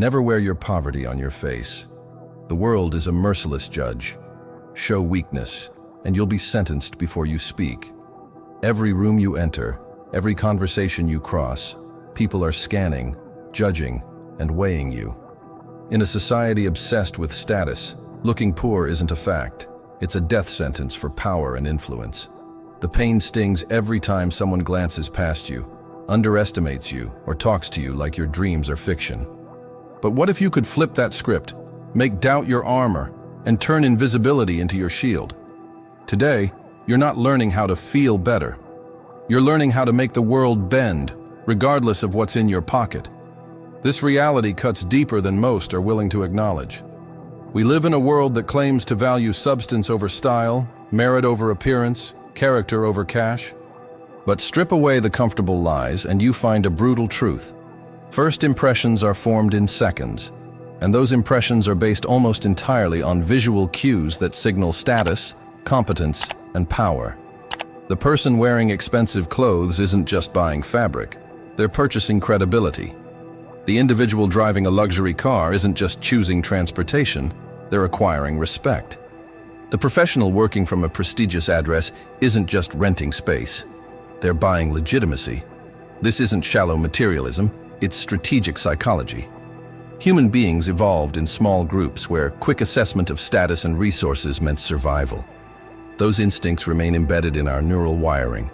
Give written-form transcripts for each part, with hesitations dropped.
Never wear your poverty on your face. The world is a merciless judge. Show weakness, and you'll be sentenced before you speak. Every room you enter, every conversation you cross, people are scanning, judging, and weighing you. In a society obsessed with status, looking poor isn't a fact. It's a death sentence for power and influence. The pain stings every time someone glances past you, underestimates you, or talks to you like your dreams are fiction. But what if you could flip that script, make doubt your armor, and turn invisibility into your shield? Today, you're not learning how to feel better. You're learning how to make the world bend, regardless of what's in your pocket. This reality cuts deeper than most are willing to acknowledge. We live in a world that claims to value substance over style, merit over appearance, character over cash. But strip away the comfortable lies and you find a brutal truth. First impressions are formed in seconds, and those impressions are based almost entirely on visual cues that signal status, competence, and power. The person wearing expensive clothes isn't just buying fabric, they're purchasing credibility. The individual driving a luxury car isn't just choosing transportation, they're acquiring respect. The professional working from a prestigious address isn't just renting space, they're buying legitimacy. This isn't shallow materialism, it's strategic psychology. Human beings evolved in small groups where quick assessment of status and resources meant survival. Those instincts remain embedded in our neural wiring,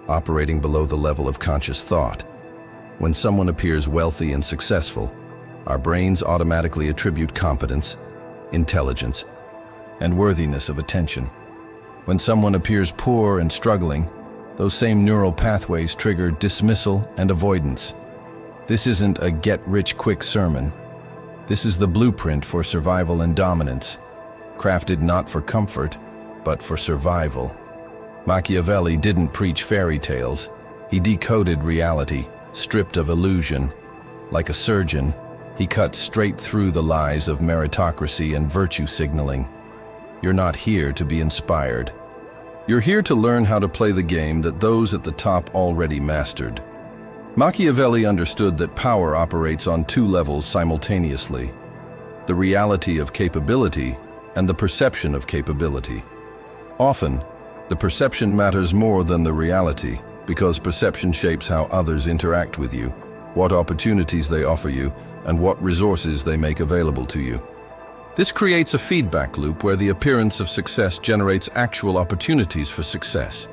operating below the level of conscious thought. When someone appears wealthy and successful, our brains automatically attribute competence, intelligence, and worthiness of attention. When someone appears poor and struggling, those same neural pathways trigger dismissal and avoidance. This isn't a get-rich-quick sermon. This is the blueprint for survival and dominance, crafted not for comfort, but for survival. Machiavelli didn't preach fairy tales. He decoded reality, stripped of illusion. Like a surgeon, he cut straight through the lies of meritocracy and virtue signaling. You're not here to be inspired. You're here to learn how to play the game that those at the top already mastered. Machiavelli understood that power operates on two levels simultaneously: the reality of capability and the perception of capability. Often, the perception matters more than the reality because perception shapes how others interact with you, what opportunities they offer you, and what resources they make available to you. This creates a feedback loop where the appearance of success generates actual opportunities for success,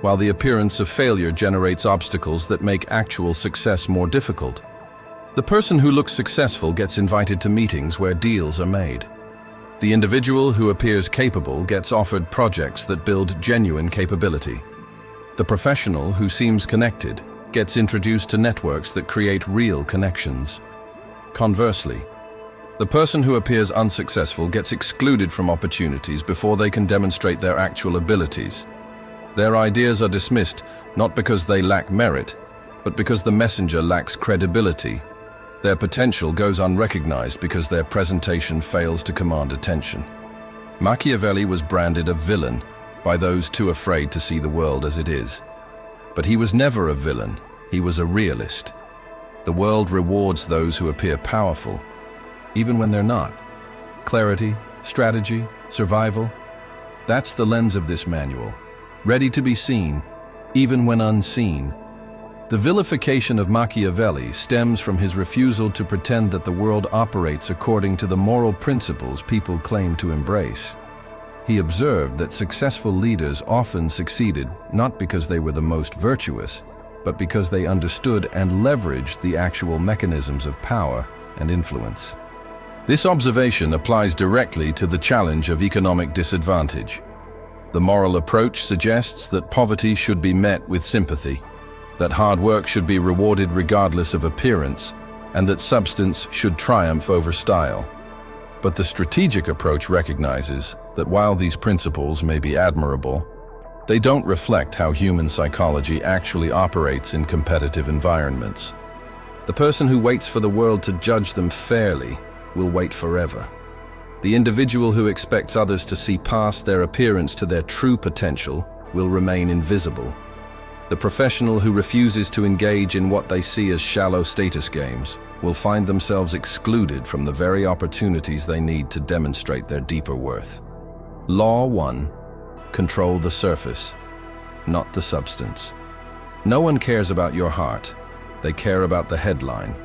while the appearance of failure generates obstacles that make actual success more difficult. The person who looks successful gets invited to meetings where deals are made. The individual who appears capable gets offered projects that build genuine capability. The professional who seems connected gets introduced to networks that create real connections. Conversely, the person who appears unsuccessful gets excluded from opportunities before they can demonstrate their actual abilities. Their ideas are dismissed not because they lack merit, but because the messenger lacks credibility. Their potential goes unrecognized because their presentation fails to command attention. Machiavelli was branded a villain by those too afraid to see the world as it is. But he was never a villain, he was a realist. The world rewards those who appear powerful, even when they're not. Clarity, strategy, survival, that's the lens of this manual. Ready to be seen, even when unseen. The vilification of Machiavelli stems from his refusal to pretend that the world operates according to the moral principles people claim to embrace. He observed that successful leaders often succeeded not because they were the most virtuous, but because they understood and leveraged the actual mechanisms of power and influence. This observation applies directly to the challenge of economic disadvantage. The moral approach suggests that poverty should be met with sympathy, that hard work should be rewarded regardless of appearance, and that substance should triumph over style. But the strategic approach recognizes that while these principles may be admirable, they don't reflect how human psychology actually operates in competitive environments. The person who waits for the world to judge them fairly will wait forever. The individual who expects others to see past their appearance to their true potential will remain invisible. The professional who refuses to engage in what they see as shallow status games will find themselves excluded from the very opportunities they need to demonstrate their deeper worth. Law 1. Control the surface, not the substance. No one cares about your heart. They care about the headline.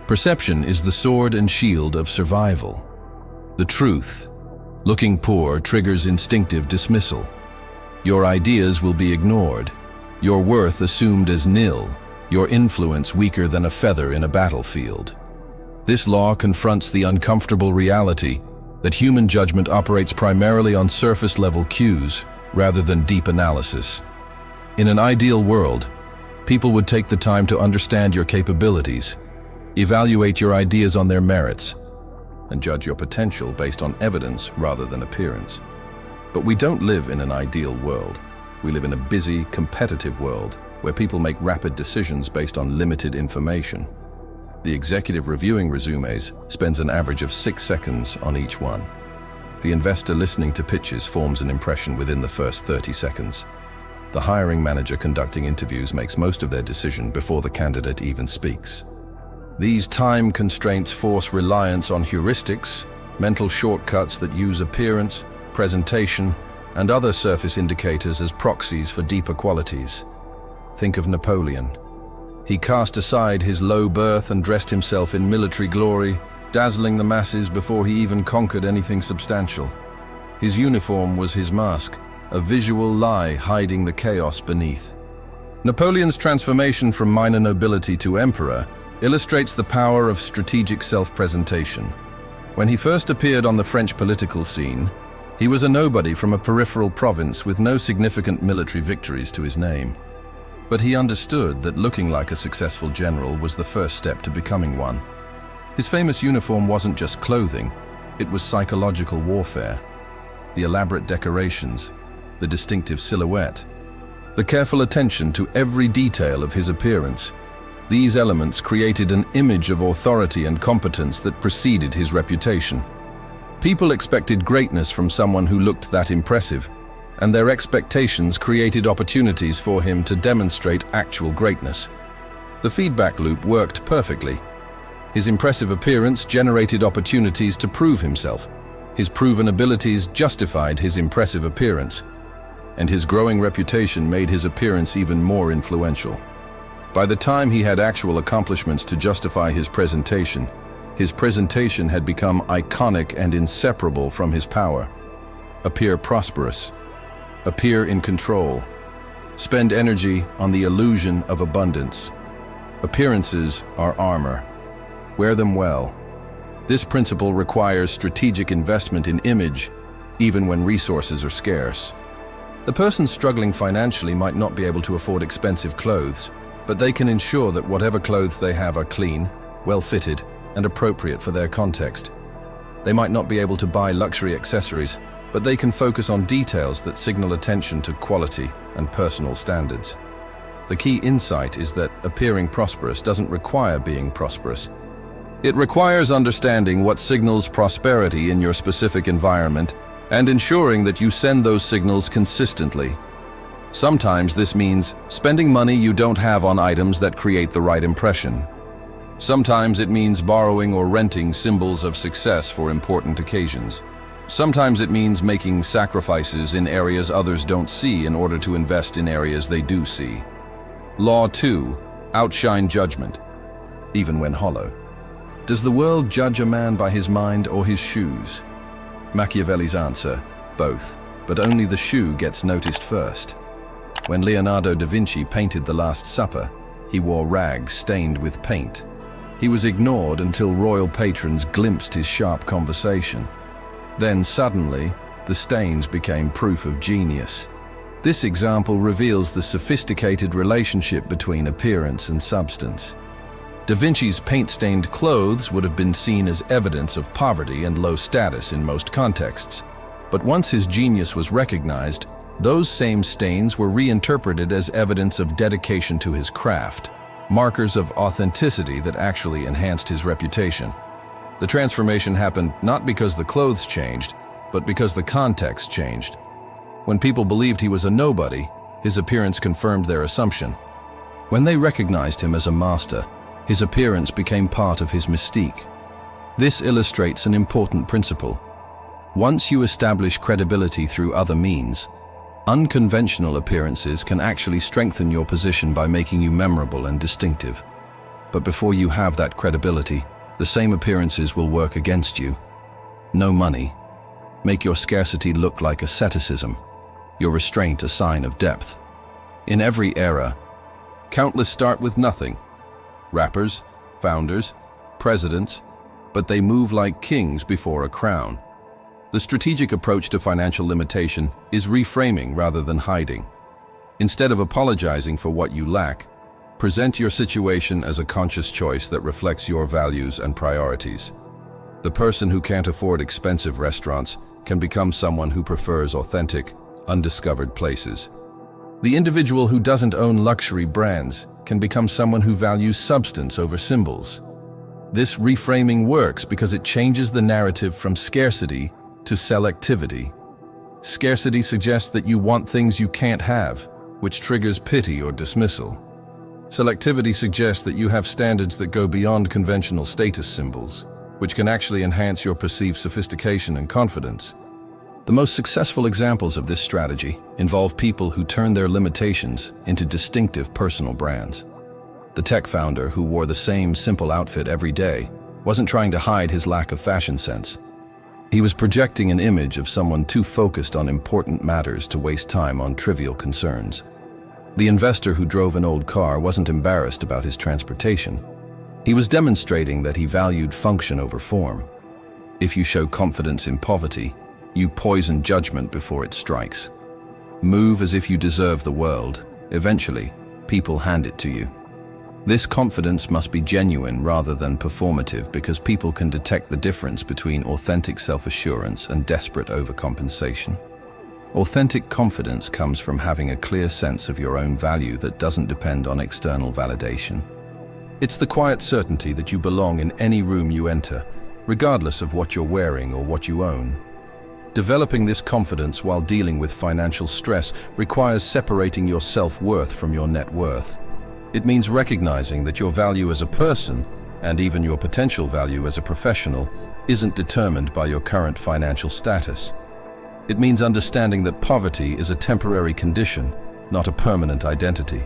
Perception is the sword and shield of survival. The truth, looking poor, triggers instinctive dismissal. Your ideas will be ignored, your worth assumed as nil, your influence weaker than a feather in a battlefield. This law confronts the uncomfortable reality that human judgment operates primarily on surface-level cues rather than deep analysis. In an ideal world, people would take the time to understand your capabilities, evaluate your ideas on their merits, and judge your potential based on evidence rather than appearance. But we don't live in an ideal world. We live in a busy, competitive world where people make rapid decisions based on limited information. The executive reviewing resumes spends an average of 6 seconds on each one. The investor listening to pitches forms an impression within the first 30 seconds. The hiring manager conducting interviews makes most of their decision before the candidate even speaks. These time constraints force reliance on heuristics, mental shortcuts that use appearance, presentation, and other surface indicators as proxies for deeper qualities. Think of Napoleon. He cast aside his low birth and dressed himself in military glory, dazzling the masses before he even conquered anything substantial. His uniform was his mask, a visual lie hiding the chaos beneath. Napoleon's transformation from minor nobility to emperor illustrates the power of strategic self-presentation. When he first appeared on the French political scene, he was a nobody from a peripheral province with no significant military victories to his name. But he understood that looking like a successful general was the first step to becoming one. His famous uniform wasn't just clothing, it was psychological warfare. The elaborate decorations, the distinctive silhouette, the careful attention to every detail of his appearance. These elements created an image of authority and competence that preceded his reputation. People expected greatness from someone who looked that impressive, and their expectations created opportunities for him to demonstrate actual greatness. The feedback loop worked perfectly. His impressive appearance generated opportunities to prove himself. His proven abilities justified his impressive appearance, and his growing reputation made his appearance even more influential. By the time he had actual accomplishments to justify his presentation had become iconic and inseparable from his power. Appear prosperous. Appear in control. Spend energy on the illusion of abundance. Appearances are armor. Wear them well. This principle requires strategic investment in image, even when resources are scarce. The person struggling financially might not be able to afford expensive clothes, but they can ensure that whatever clothes they have are clean, well-fitted, and appropriate for their context. They might not be able to buy luxury accessories, but they can focus on details that signal attention to quality and personal standards. The key insight is that appearing prosperous doesn't require being prosperous. It requires understanding what signals prosperity in your specific environment and ensuring that you send those signals consistently. Sometimes this means spending money you don't have on items that create the right impression. Sometimes it means borrowing or renting symbols of success for important occasions. Sometimes it means making sacrifices in areas others don't see in order to invest in areas they do see. Law 2. Outshine judgment, even when hollow. Does the world judge a man by his mind or his shoes? Machiavelli's answer, both, but only the shoe gets noticed first. When Leonardo da Vinci painted The Last Supper, he wore rags stained with paint. He was ignored until royal patrons glimpsed his sharp conversation. Then suddenly, the stains became proof of genius. This example reveals the sophisticated relationship between appearance and substance. Da Vinci's paint-stained clothes would have been seen as evidence of poverty and low status in most contexts. But once his genius was recognized, those same stains were reinterpreted as evidence of dedication to his craft, markers of authenticity that actually enhanced his reputation. The transformation happened not because the clothes changed, but because the context changed. When people believed he was a nobody, his appearance confirmed their assumption. When they recognized him as a master, his appearance became part of his mystique. This illustrates an important principle. Once you establish credibility through other means, unconventional appearances can actually strengthen your position by making you memorable and distinctive. But before you have that credibility, the same appearances will work against you. No money. Make your scarcity look like asceticism, your restraint a sign of depth. In every era, countless start with nothing. Rappers, founders, presidents, but they move like kings before a crown. The strategic approach to financial limitation is reframing rather than hiding. Instead of apologizing for what you lack, present your situation as a conscious choice that reflects your values and priorities. The person who can't afford expensive restaurants can become someone who prefers authentic, undiscovered places. The individual who doesn't own luxury brands can become someone who values substance over symbols. This reframing works because it changes the narrative from scarcity to selectivity. Scarcity suggests that you want things you can't have, which triggers pity or dismissal. Selectivity suggests that you have standards that go beyond conventional status symbols, which can actually enhance your perceived sophistication and confidence. The most successful examples of this strategy involve people who turn their limitations into distinctive personal brands. The tech founder who wore the same simple outfit every day wasn't trying to hide his lack of fashion sense. He was projecting an image of someone too focused on important matters to waste time on trivial concerns. The investor who drove an old car wasn't embarrassed about his transportation. He was demonstrating that he valued function over form. If you show confidence in poverty, you poison judgment before it strikes. Move as if you deserve the world. Eventually, people hand it to you. This confidence must be genuine rather than performative because people can detect the difference between authentic self-assurance and desperate overcompensation. Authentic confidence comes from having a clear sense of your own value that doesn't depend on external validation. It's the quiet certainty that you belong in any room you enter, regardless of what you're wearing or what you own. Developing this confidence while dealing with financial stress requires separating your self-worth from your net worth. It means recognizing that your value as a person, and even your potential value as a professional, isn't determined by your current financial status. It means understanding that poverty is a temporary condition, not a permanent identity.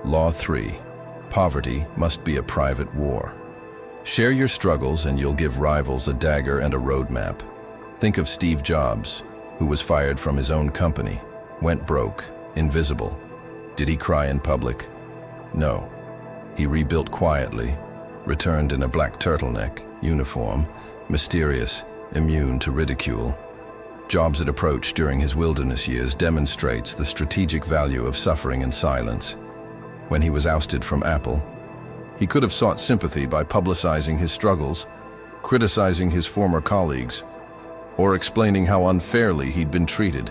Law 3. Poverty must be a private war. Share your struggles and you'll give rivals a dagger and a roadmap. Think of Steve Jobs, who was fired from his own company, went broke, invisible. Did he cry in public? No. He rebuilt quietly, returned in a black turtleneck, uniform, mysterious, immune to ridicule. Jobs' approach during his wilderness years demonstrates the strategic value of suffering and silence. When he was ousted from Apple, he could have sought sympathy by publicizing his struggles, criticizing his former colleagues, or explaining how unfairly he'd been treated.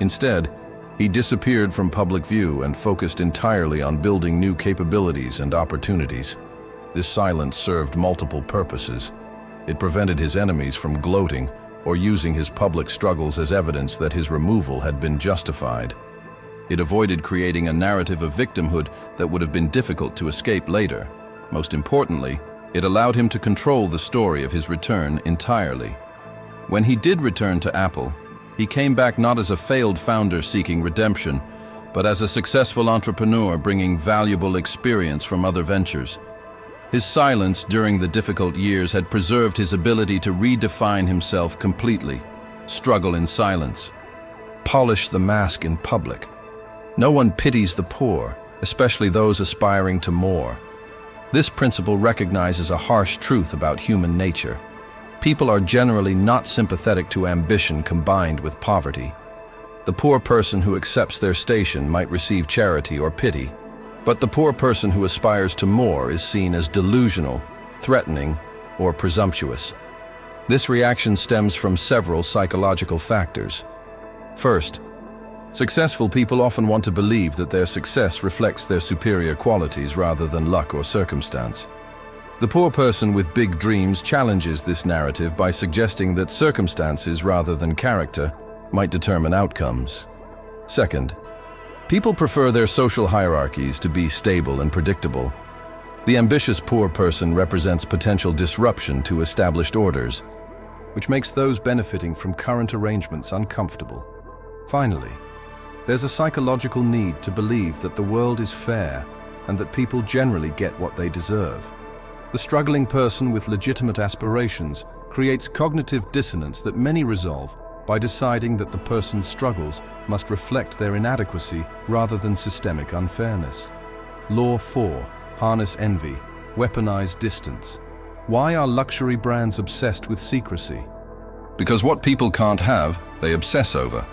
Instead, he disappeared from public view and focused entirely on building new capabilities and opportunities. This silence served multiple purposes. It prevented his enemies from gloating or using his public struggles as evidence that his removal had been justified. It avoided creating a narrative of victimhood that would have been difficult to escape later. Most importantly, it allowed him to control the story of his return entirely. When he did return to Apple, he came back not as a failed founder seeking redemption, but as a successful entrepreneur bringing valuable experience from other ventures. His silence during the difficult years had preserved his ability to redefine himself completely, struggle in silence, polish the mask in public. No one pities the poor, especially those aspiring to more. This principle recognizes a harsh truth about human nature. People are generally not sympathetic to ambition combined with poverty. The poor person who accepts their station might receive charity or pity, but the poor person who aspires to more is seen as delusional, threatening, or presumptuous. This reaction stems from several psychological factors. First, successful people often want to believe that their success reflects their superior qualities rather than luck or circumstance. The poor person with big dreams challenges this narrative by suggesting that circumstances rather than character might determine outcomes. Second, People prefer their social hierarchies to be stable and predictable. The ambitious poor person represents potential disruption to established orders, which makes those benefiting from current arrangements uncomfortable. Finally, there's a psychological need to believe that the world is fair and that people generally get what they deserve. The struggling person with legitimate aspirations creates cognitive dissonance that many resolve by deciding that the person's struggles must reflect their inadequacy rather than systemic unfairness. Law 4. Harness envy. Weaponize distance. Why are luxury brands obsessed with secrecy? Because what people can't have, they obsess over.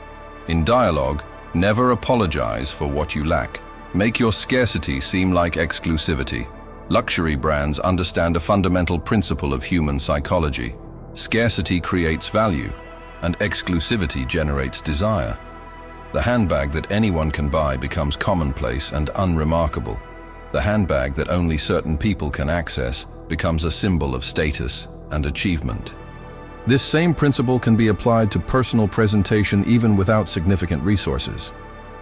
In dialogue, never apologize for what you lack. Make your scarcity seem like exclusivity. Luxury brands understand a fundamental principle of human psychology. Scarcity creates value, and exclusivity generates desire. The handbag that anyone can buy becomes commonplace and unremarkable. The handbag that only certain people can access becomes a symbol of status and achievement. This same principle can be applied to personal presentation even without significant resources.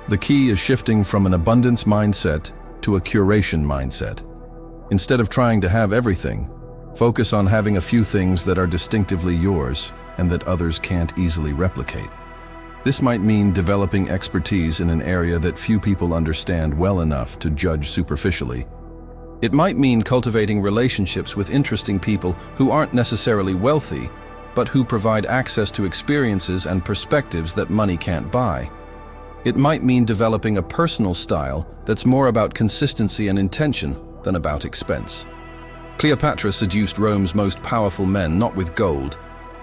The key is shifting from an abundance mindset to a curation mindset. Instead of trying to have everything, focus on having a few things that are distinctively yours and that others can't easily replicate. This might mean developing expertise in an area that few people understand well enough to judge superficially. It might mean cultivating relationships with interesting people who aren't necessarily wealthy, but who provide access to experiences and perspectives that money can't buy. It might mean developing a personal style that's more about consistency and intention than about expense. Cleopatra seduced Rome's most powerful men not with gold,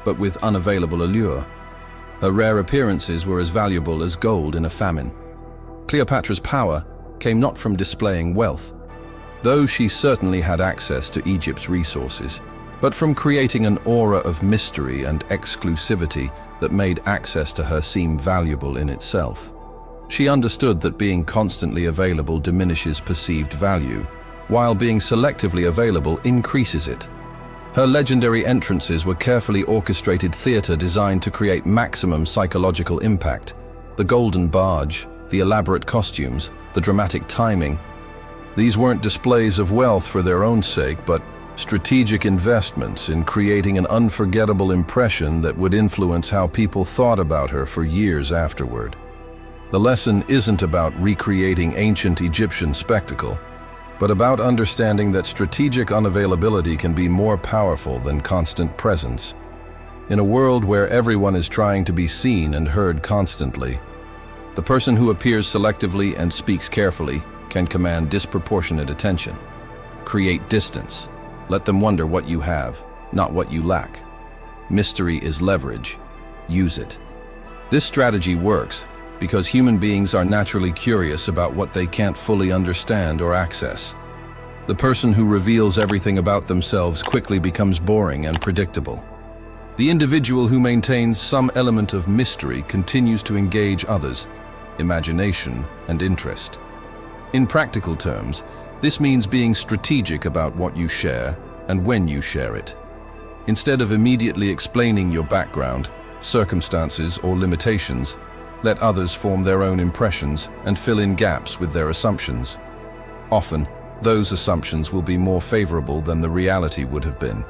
but with unavailable allure. Her rare appearances were as valuable as gold in a famine. Cleopatra's power came not from displaying wealth, though she certainly had access to Egypt's resources, but from creating an aura of mystery and exclusivity that made access to her seem valuable in itself. She understood that being constantly available diminishes perceived value, while being selectively available increases it. Her legendary entrances were carefully orchestrated theater designed to create maximum psychological impact. The golden barge, the elaborate costumes, the dramatic timing. These weren't displays of wealth for their own sake, but strategic investments in creating an unforgettable impression that would influence how people thought about her for years afterward. The lesson isn't about recreating ancient Egyptian spectacle, but about understanding that strategic unavailability can be more powerful than constant presence. In a world where everyone is trying to be seen and heard constantly, the person who appears selectively and speaks carefully can command disproportionate attention. Create distance. Let them wonder what you have, not what you lack. Mystery is leverage. Use it. This strategy works because human beings are naturally curious about what they can't fully understand or access. The person who reveals everything about themselves quickly becomes boring and predictable. The individual who maintains some element of mystery continues to engage others, imagination, and interest. In practical terms, this means being strategic about what you share and when you share it. Instead of immediately explaining your background, circumstances, or limitations, let others form their own impressions and fill in gaps with their assumptions. Often, those assumptions will be more favorable than the reality would have been.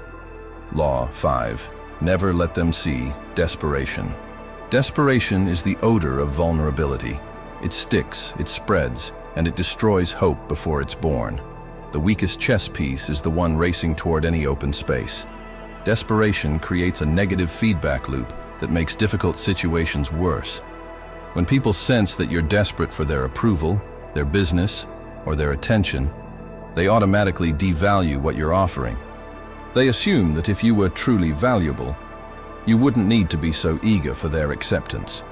Law 5. Never let them see desperation. Desperation is the odor of vulnerability. It sticks, it spreads, and it destroys hope before it's born. The weakest chess piece is the one racing toward any open space. Desperation creates a negative feedback loop that makes difficult situations worse. When people sense that you're desperate for their approval, their business, or their attention, they automatically devalue what you're offering. They assume that if you were truly valuable, you wouldn't need to be so eager for their acceptance.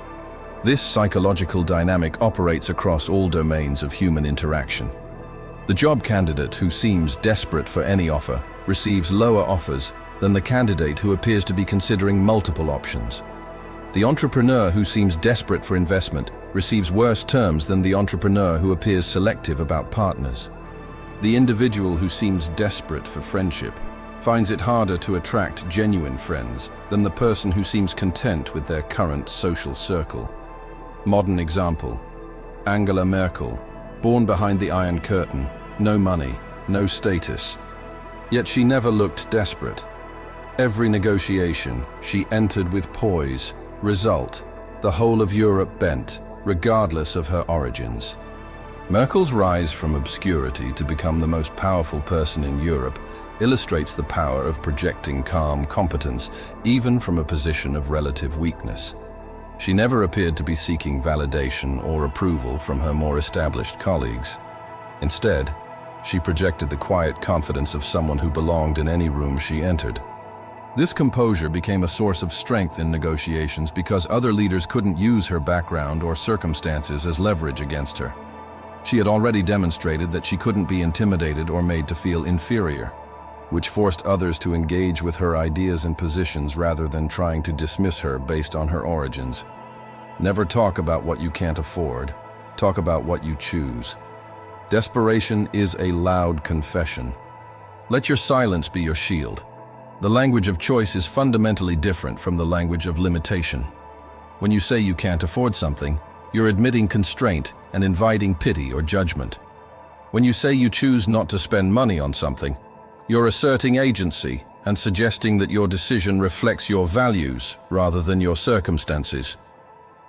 This psychological dynamic operates across all domains of human interaction. The job candidate who seems desperate for any offer receives lower offers than the candidate who appears to be considering multiple options. The entrepreneur who seems desperate for investment receives worse terms than the entrepreneur who appears selective about partners. The individual who seems desperate for friendship finds it harder to attract genuine friends than the person who seems content with their current social circle. Modern example: Angela Merkel, born behind the Iron Curtain, no money, no status. Yet she never looked desperate. Every negotiation, she entered with poise. Result, the whole of Europe bent, regardless of her origins. Merkel's rise from obscurity to become the most powerful person in Europe illustrates the power of projecting calm competence, even from a position of relative weakness. She never appeared to be seeking validation or approval from her more established colleagues. Instead, she projected the quiet confidence of someone who belonged in any room she entered. This composure became a source of strength in negotiations because other leaders couldn't use her background or circumstances as leverage against her. She had already demonstrated that she couldn't be intimidated or made to feel inferior, which forced others to engage with her ideas and positions rather than trying to dismiss her based on her origins. Never talk about what you can't afford. Talk about what you choose. Desperation is a loud confession. Let your silence be your shield. The language of choice is fundamentally different from the language of limitation. When you say you can't afford something, you're admitting constraint and inviting pity or judgment. When you say you choose not to spend money on something, you're asserting agency and suggesting that your decision reflects your values rather than your circumstances.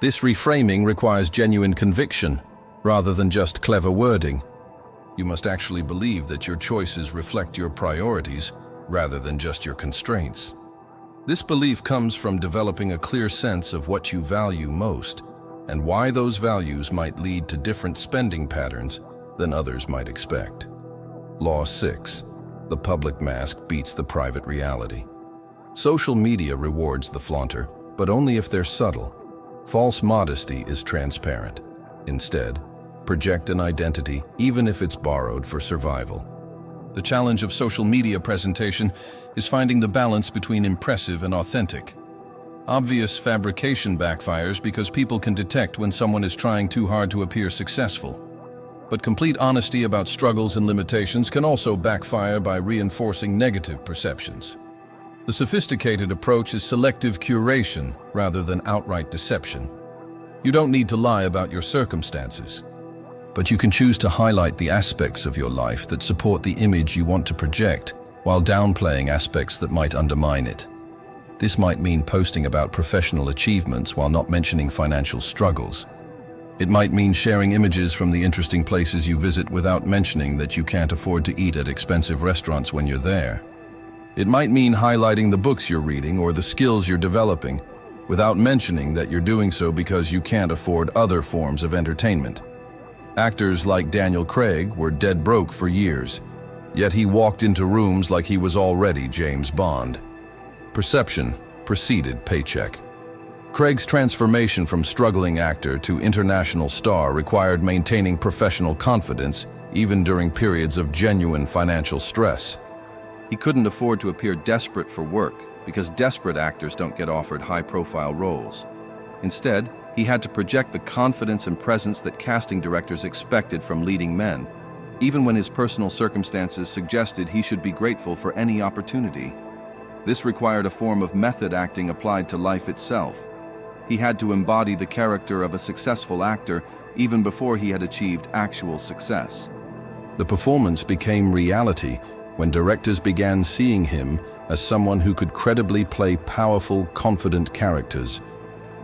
This reframing requires genuine conviction rather than just clever wording. You must actually believe that your choices reflect your priorities rather than just your constraints. This belief comes from developing a clear sense of what you value most and why those values might lead to different spending patterns than others might expect. Law 6. The public mask beats the private reality. Social media rewards the flaunter, but only if they're subtle. False modesty is transparent. Instead, project an identity even if it's borrowed for survival. The challenge of social media presentation is finding the balance between impressive and authentic. Obvious fabrication backfires because people can detect when someone is trying too hard to appear successful. But complete honesty about struggles and limitations can also backfire by reinforcing negative perceptions. The sophisticated approach is selective curation rather than outright deception. You don't need to lie about your circumstances, but you can choose to highlight the aspects of your life that support the image you want to project while downplaying aspects that might undermine it. This might mean posting about professional achievements while not mentioning financial struggles. It might mean sharing images from the interesting places you visit without mentioning that you can't afford to eat at expensive restaurants when you're there. It might mean highlighting the books you're reading or the skills you're developing without mentioning that you're doing so because you can't afford other forms of entertainment. Actors like Daniel Craig were dead broke for years, yet he walked into rooms like he was already James Bond. Perception preceded paycheck. Craig's transformation from struggling actor to international star required maintaining professional confidence even during periods of genuine financial stress. He couldn't afford to appear desperate for work because desperate actors don't get offered high-profile roles. Instead, he had to project the confidence and presence that casting directors expected from leading men, even when his personal circumstances suggested he should be grateful for any opportunity. This required a form of method acting applied to life itself. He had to embody the character of a successful actor even before he had achieved actual success. The performance became reality when directors began seeing him as someone who could credibly play powerful, confident characters.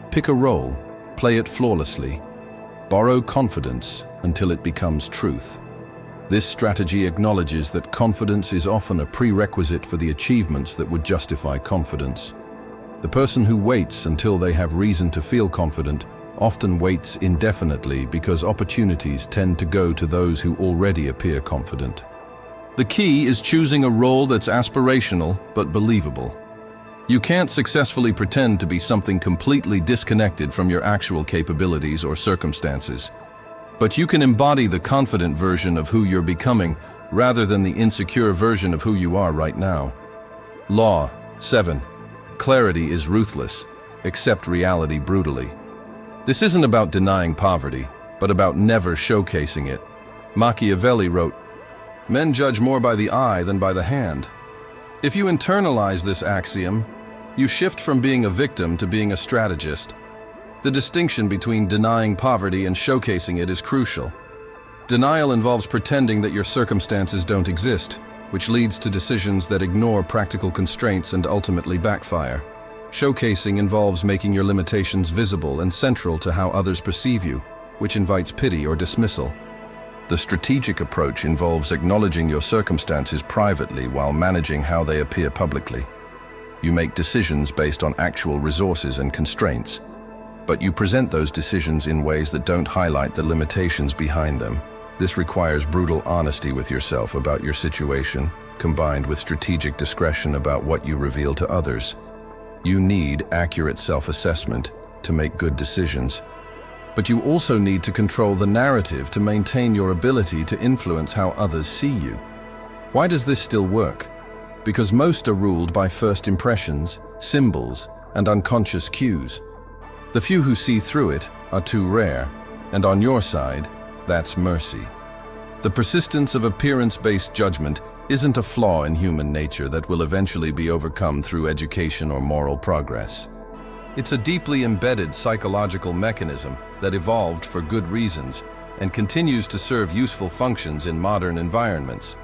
Pick a role, play it flawlessly. Borrow confidence until it becomes truth. This strategy acknowledges that confidence is often a prerequisite for the achievements that would justify confidence. The person who waits until they have reason to feel confident often waits indefinitely because opportunities tend to go to those who already appear confident. The key is choosing a role that's aspirational but believable. You can't successfully pretend to be something completely disconnected from your actual capabilities or circumstances. But you can embody the confident version of who you're becoming rather than the insecure version of who you are right now. Law 7. Clarity is ruthless. Accept reality brutally. This isn't about denying poverty, but about never showcasing it. Machiavelli wrote, "Men judge more by the eye than by the hand." If you internalize this axiom, you shift from being a victim to being a strategist. The distinction between denying poverty and showcasing it is crucial. Denial involves pretending that your circumstances don't exist, which leads to decisions that ignore practical constraints and ultimately backfire. Showcasing involves making your limitations visible and central to how others perceive you, which invites pity or dismissal. The strategic approach involves acknowledging your circumstances privately while managing how they appear publicly. You make decisions based on actual resources and constraints, but you present those decisions in ways that don't highlight the limitations behind them. This requires brutal honesty with yourself about your situation, combined with strategic discretion about what you reveal to others. You need accurate self-assessment to make good decisions, but you also need to control the narrative to maintain your ability to influence how others see you. Why does this still work? Because most are ruled by first impressions, symbols, and unconscious cues. The few who see through it are too rare, and on your side, that's mercy. The persistence of appearance-based judgment isn't a flaw in human nature that will eventually be overcome through education or moral progress. It's a deeply embedded psychological mechanism that evolved for good reasons and continues to serve useful functions in modern environments.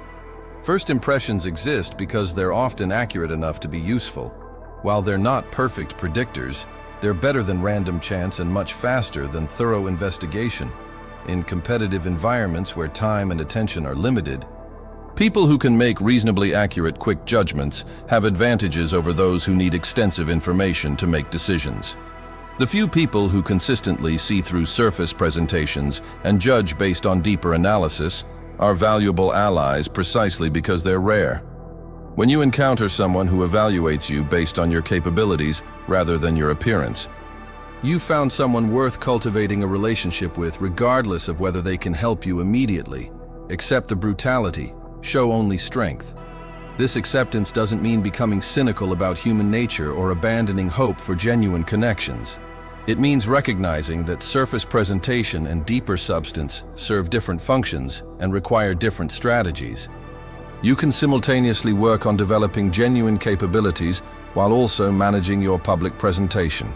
First impressions exist because they're often accurate enough to be useful. While they're not perfect predictors, they're better than random chance and much faster than thorough investigation. In competitive environments where time and attention are limited, people who can make reasonably accurate, quick judgments have advantages over those who need extensive information to make decisions. The few people who consistently see through surface presentations and judge based on deeper analysis are valuable allies precisely because they're rare. When you encounter someone who evaluates you based on your capabilities rather than your appearance, you've found someone worth cultivating a relationship with regardless of whether they can help you immediately. Accept the brutality. Show only strength. This acceptance doesn't mean becoming cynical about human nature or abandoning hope for genuine connections. It means recognizing that surface presentation and deeper substance serve different functions and require different strategies. You can simultaneously work on developing genuine capabilities while also managing your public presentation.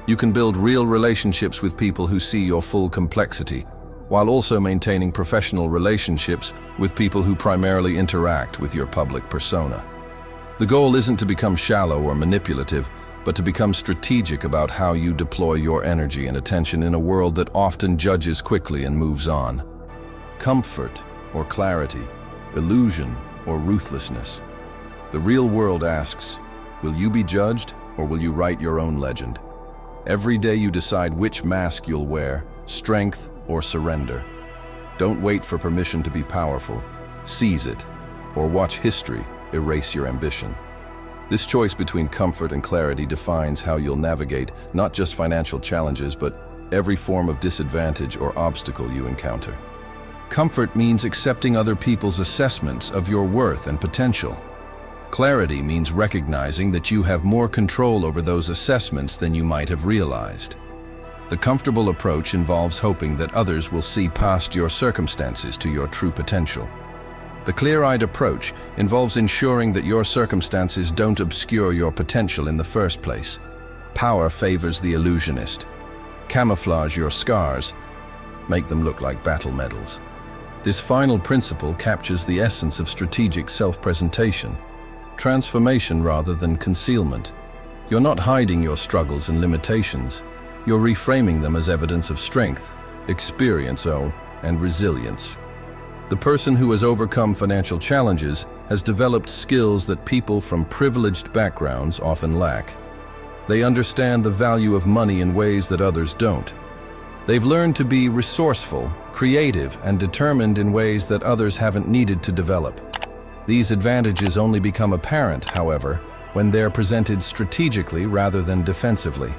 You can build real relationships with people who see your full complexity, while also maintaining professional relationships with people who primarily interact with your public persona. The goal isn't to become shallow or manipulative, but to become strategic about how you deploy your energy and attention in a world that often judges quickly and moves on. Comfort or clarity, illusion or ruthlessness. The real world asks, will you be judged or will you write your own legend? Every day you decide which mask you'll wear, strength or surrender. Don't wait for permission to be powerful. Seize it, or watch history erase your ambition. This choice between comfort and clarity defines how you'll navigate not just financial challenges, but every form of disadvantage or obstacle you encounter. Comfort means accepting other people's assessments of your worth and potential. Clarity means recognizing that you have more control over those assessments than you might have realized. The comfortable approach involves hoping that others will see past your circumstances to your true potential. The clear-eyed approach involves ensuring that your circumstances don't obscure your potential in the first place. Power favors the illusionist. Camouflage your scars. Make them look like battle medals. This final principle captures the essence of strategic self-presentation. Transformation rather than concealment. You're not hiding your struggles and limitations. You're reframing them as evidence of strength, experience, and resilience. The person who has overcome financial challenges has developed skills that people from privileged backgrounds often lack. They understand the value of money in ways that others don't. They've learned to be resourceful, creative, and determined in ways that others haven't needed to develop. These advantages only become apparent, however, when they're presented strategically rather than defensively.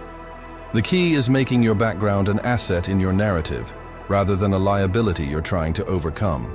The key is making your background an asset in your narrative, rather than a liability you're trying to overcome.